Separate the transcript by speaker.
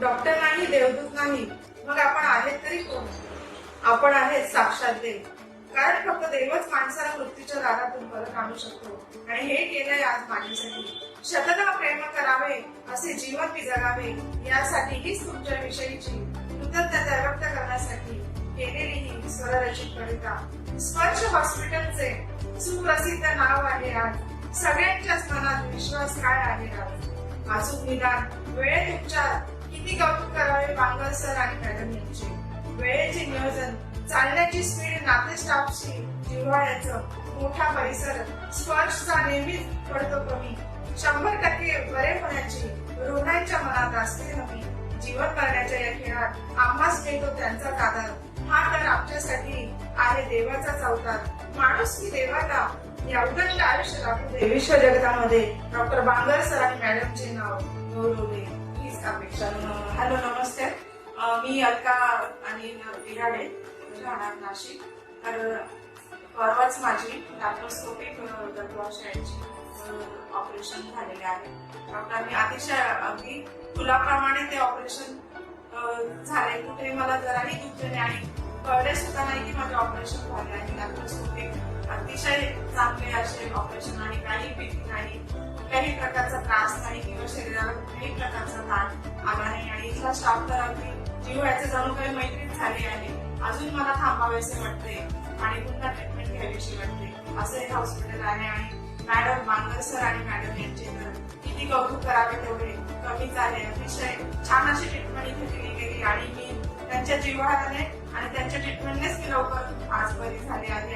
Speaker 1: Doctor नाही, देवदूत नाही, मग आपण आहेत तरी कोण? आपण आहेत साक्षात देव. कारण फक्त देवच माणसाला मृत्यूच्या दारातून परत आणू शकतो आणि हे केलंय आज माझ्यासाठी. शतदा प्रेम करावे, असे जीवन मी जगावे, यासाठी हीच तुमच्या विषयीची कृतज्ञता व्यक्त करण्यासाठी केलेली ही स्वररचित कविता. स्पर्श हॉस्पिटलचे सुप्रसिद्ध नाव आहे आज, सगळ्यांच्याच मनात विश्वास काय आहे आज. अचूक निदान, वेळेत उपचार, किती कौतुक करावे बांगर सर आणि मॅडम यांचे. वेळेचे नियोजन, चालण्याची स्पीड, नाते स्टाफशी जिव्हाळ्याचं मोठा परिसर, स्पर्शचा नेहमीच पडतो कमी. 100% बरे होण्याची रुग्णांच्या मनात असते हमी. जीवन मरण्याच्या या खेळात आम्हाच मिळतो त्यांचा आधार. हा तर आमच्यासाठी आहे देवाचाच अवतार. माणूस की देवाला या उदंड आयुष्य लागू दे. विश्व जगतामध्ये डॉक्टर बांगर सर आणि मॅडमचे नाव गौरवले हीच अपेक्षा. हॅलो, नमस्ते. मी अलका आणि बिराडे, राहणार नाशिक. तर परवाच माझी लॅप्रोस्कोपिक गर्भाशयाची ऑपरेशन झालेले आहे. डॉक्टरांनी अतिशय अगदी फुलाप्रमाणे ते ऑपरेशन झाले. कुठे मला जराही दुखले नाही आणि कळले सुद्धा नाही की माझे ऑपरेशन झाले आहे. लॅप्रोस्कोपिक अतिशय चांगले असे ऑपरेशन आणि काही भीती नाही, कुठल्याही प्रकारचा त्रास नाही किंवा शरीराला कुठल्याही प्रकारचा ताण आला नाही. आणि इथला स्टाफ तर अगदी जीवाचे जणू काही मैत्रीच झाली आहे. अजून मला थांबावेसे वाटते आणि पुन्हा ट्रीटमेंट घ्यावीशी वाटते. असं एक हॉस्पिटल आहे. आणि मॅडम बांगर सर आणि मॅडम यांचे तर किती कौतुक करावे तेवढे कमीच आहे. अतिशय छान अशी ट्रीटमेंट इथे दिली गेली आणि मी त्यांच्या जिव्हाळ्याने आणि त्यांच्या ट्रीटमेंटनेच मी लवकर आज बरी झाली आहे.